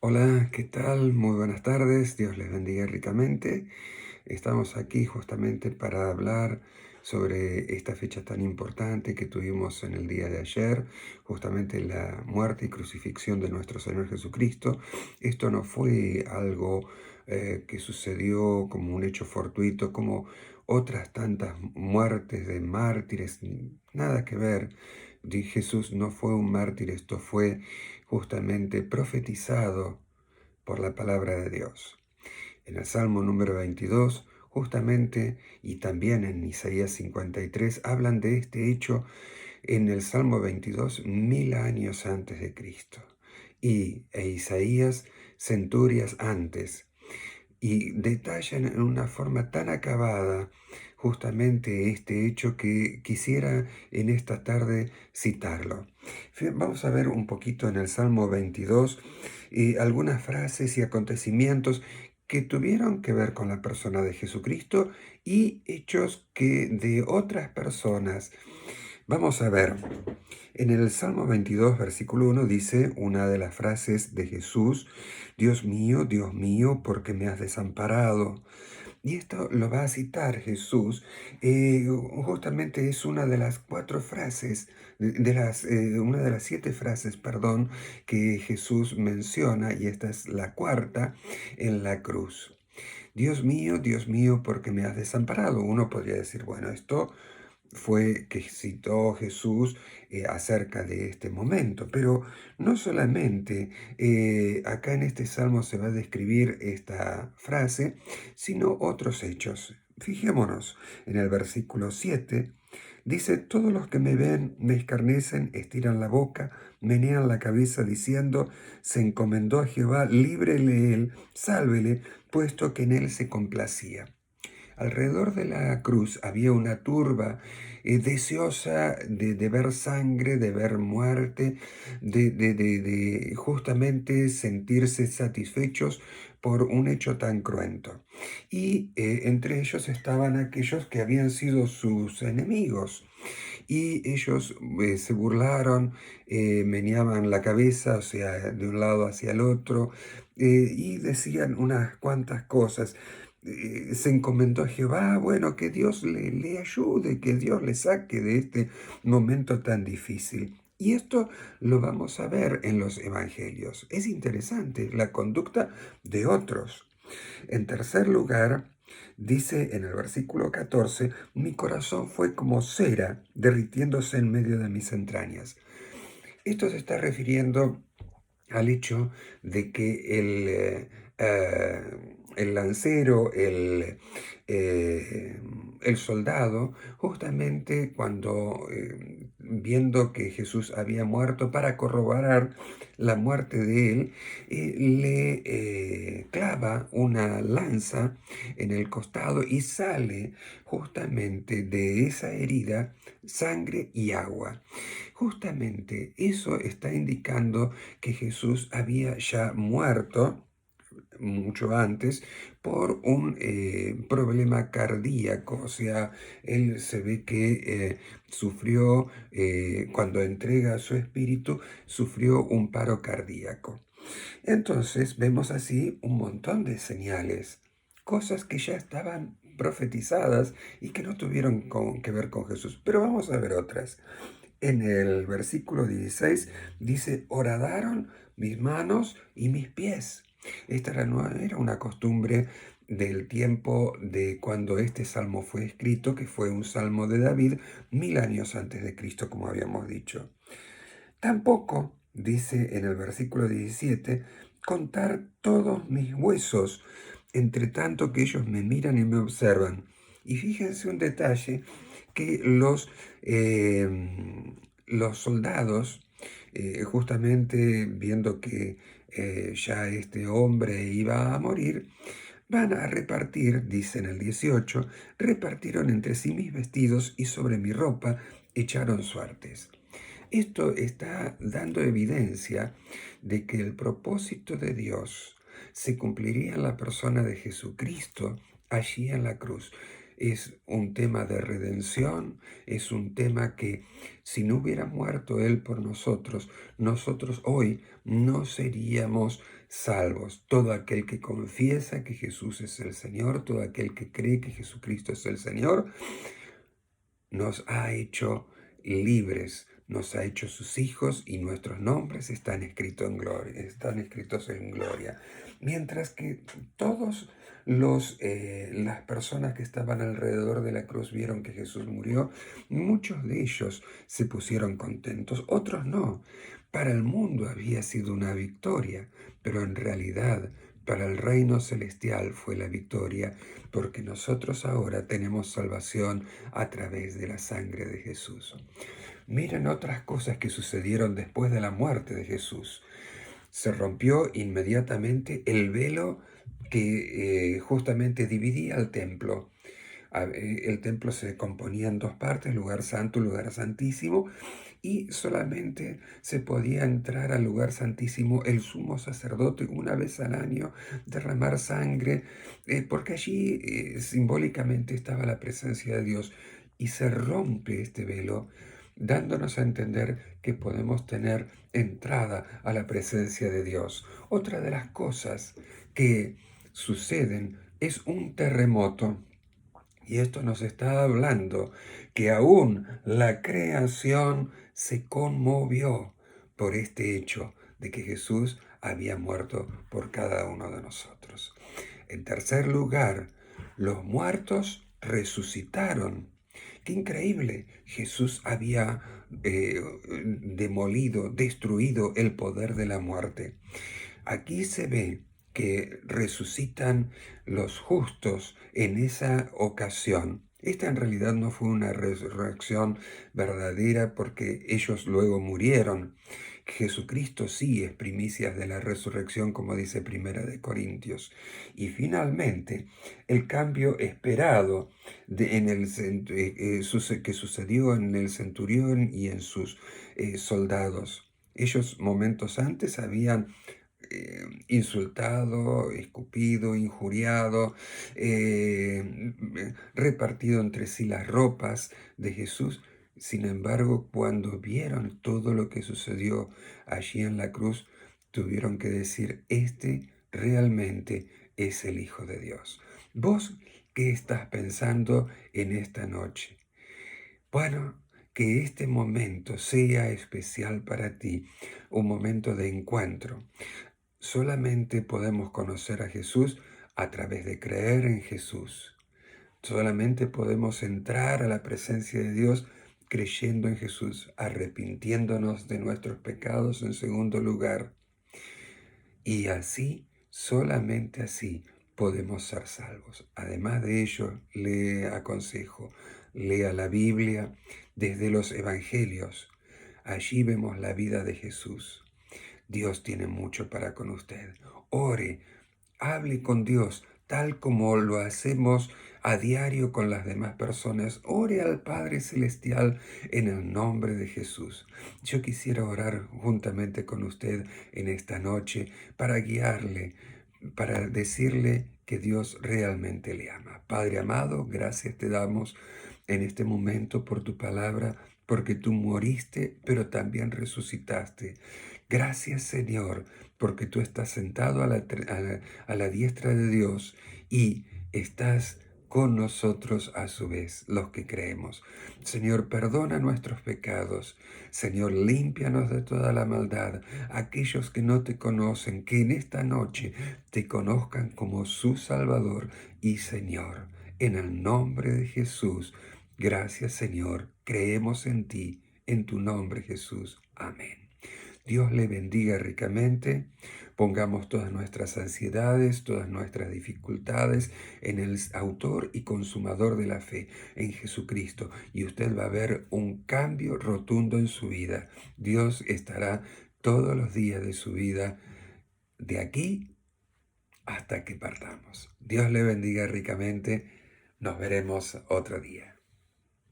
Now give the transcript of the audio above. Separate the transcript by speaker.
Speaker 1: Hola, ¿qué tal? Muy buenas tardes, Dios les bendiga ricamente. Estamos aquí justamente para hablar sobre esta fecha tan importante que tuvimos en el día de ayer, justamente la muerte y crucifixión de nuestro Señor Jesucristo. Esto no fue algo que sucedió como un hecho fortuito, como otras tantas muertes de mártires, nada que ver. Jesús no fue un mártir, esto fue justamente profetizado por la palabra de Dios. En el Salmo número 22, justamente, y también en Isaías 53, hablan de este hecho en el Salmo 22, 1000 años antes de Cristo, e Isaías centurias antes, y detallan en una forma tan acabada justamente este hecho que quisiera en esta tarde citarlo. Vamos a ver un poquito en el Salmo 22 algunas frases y acontecimientos que tuvieron que ver con la persona de Jesucristo y hechos que de otras personas. Vamos a ver, en el Salmo 22, versículo 1 dice una de las frases de Jesús: Dios mío, ¿por qué me has desamparado? Y esto lo va a citar Jesús. Justamente es una de las cuatro frases, una de las 7 frases, perdón, que Jesús menciona, y esta es la cuarta en la cruz. Dios mío, ¿por qué me has desamparado? Uno podría decir, bueno, esto fue que citó Jesús acerca de este momento. Pero no solamente acá en este salmo se va a describir esta frase, sino otros hechos. Fijémonos en el versículo 7. Dice: todos los que me ven me escarnecen, estiran la boca, menean la cabeza diciendo: se encomendó a Jehová, líbrele él, sálvele, puesto que en él se complacía. Alrededor de la cruz había una turba deseosa de ver sangre, de ver muerte, de justamente sentirse satisfechos por un hecho tan cruento. Y entre ellos estaban aquellos que habían sido sus enemigos. Y ellos se burlaron, meneaban la cabeza, o sea, de un lado hacia el otro, y decían unas cuantas cosas. Se encomendó a Jehová, bueno, que Dios le ayude, que Dios le saque de este momento tan difícil. Y esto lo vamos a ver en los evangelios. Es interesante la conducta de otros. En tercer lugar, dice en el versículo 14: mi corazón fue como cera derritiéndose en medio de mis entrañas. Esto se está refiriendo al hecho de que el lancero, eh, el soldado, justamente cuando viendo que Jesús había muerto, para corroborar la muerte de él, le clava una lanza en el costado y sale justamente de esa herida sangre y agua. Justamente eso está indicando que Jesús había ya muerto mucho antes por un problema cardíaco. O sea, él se ve que sufrió, cuando entrega su espíritu, sufrió un paro cardíaco. Entonces vemos así un montón de señales, cosas que ya estaban profetizadas y que no tuvieron que ver con Jesús. Pero vamos a ver otras. En el versículo 16 dice: horadaron mis manos y mis pies. Esta no era una costumbre del tiempo de cuando este salmo fue escrito, que fue un salmo de David 1000 años antes de Cristo, como habíamos dicho. Tampoco, dice en el versículo 17, contar todos mis huesos, entre tanto que ellos me miran y me observan. Y fíjense un detalle, que los soldados, justamente viendo que ya este hombre iba a morir, van a repartir, dice en el 18, repartieron entre sí mis vestidos y sobre mi ropa echaron suertes. Esto está dando evidencia de que el propósito de Dios se cumpliría en la persona de Jesucristo allí en la cruz. es un tema de redención, es un tema que si no hubiera muerto Él por nosotros, nosotros hoy no seríamos salvos. Todo aquel que confiesa que Jesús es el Señor, todo aquel que cree que Jesucristo es el Señor, nos ha hecho libres, nos ha hecho sus hijos y nuestros nombres están escritos en gloria, están escritos en gloria. Mientras que todos las personas que estaban alrededor de la cruz vieron que Jesús murió, muchos de ellos se pusieron contentos, otros no. Para el mundo había sido una victoria, pero en realidad para el reino celestial fue la victoria, porque nosotros ahora tenemos salvación a través de la sangre de Jesús. Miren otras cosas que sucedieron después de la muerte de Jesús. Se rompió inmediatamente el velo que justamente dividía el templo. El templo se componía en dos partes, lugar santo y lugar santísimo, y solamente se podía entrar al lugar santísimo el sumo sacerdote una vez al año, derramar sangre, porque allí simbólicamente estaba la presencia de Dios, y se rompe este velo, dándonos a entender que podemos tener entrada a la presencia de Dios. Otra de las cosas que suceden es un terremoto. Y esto nos está hablando que aún la creación se conmovió por este hecho de que Jesús había muerto por cada uno de nosotros. En tercer lugar, los muertos resucitaron. ¡Qué increíble! Jesús había demolido, destruido el poder de la muerte. Aquí se ve que resucitan los justos en esa ocasión. Esta en realidad no fue una resurrección verdadera porque ellos luego murieron. Jesucristo sí es primicias de la resurrección, como dice Primera de Corintios. Y finalmente, el cambio esperado que sucedió en el centurión y en sus soldados. Ellos momentos antes habían insultado, escupido, injuriado, repartido entre sí las ropas de Jesús. Sin embargo, cuando vieron todo lo que sucedió allí en la cruz, tuvieron que decir, este realmente es el Hijo de Dios. ¿Vos qué estás pensando en esta noche? Bueno, que este momento sea especial para ti, un momento de encuentro. Solamente podemos conocer a Jesús a través de creer en Jesús. Solamente podemos entrar a la presencia de Dios creyendo en Jesús, arrepintiéndonos de nuestros pecados en segundo lugar. Y así, solamente así, podemos ser salvos. Además de ello, le aconsejo, lea la Biblia desde los Evangelios. Allí vemos la vida de Jesús. Dios tiene mucho para con usted. Ore, hable con Dios, tal como lo hacemos a diario con las demás personas. Ore al Padre Celestial en el nombre de Jesús. Yo quisiera orar juntamente con usted en esta noche para guiarle, para decirle que Dios realmente le ama. Padre amado, gracias te damos en este momento por tu palabra, porque tú moriste, pero también resucitaste. Gracias, Señor, porque tú estás sentado a la diestra de Dios y estás con nosotros a su vez, los que creemos. Señor, perdona nuestros pecados. Señor, límpianos de toda la maldad. Aquellos que no te conocen, que en esta noche te conozcan como su Salvador y Señor. En el nombre de Jesús. Gracias, Señor. Creemos en ti, en tu nombre, Jesús. Amén. Dios le bendiga ricamente. Pongamos todas nuestras ansiedades, todas nuestras dificultades en el autor y consumador de la fe, en Jesucristo. Y usted va a ver un cambio rotundo en su vida. Dios estará todos los días de su vida, de aquí hasta que partamos. Dios le bendiga ricamente. Nos veremos otro día.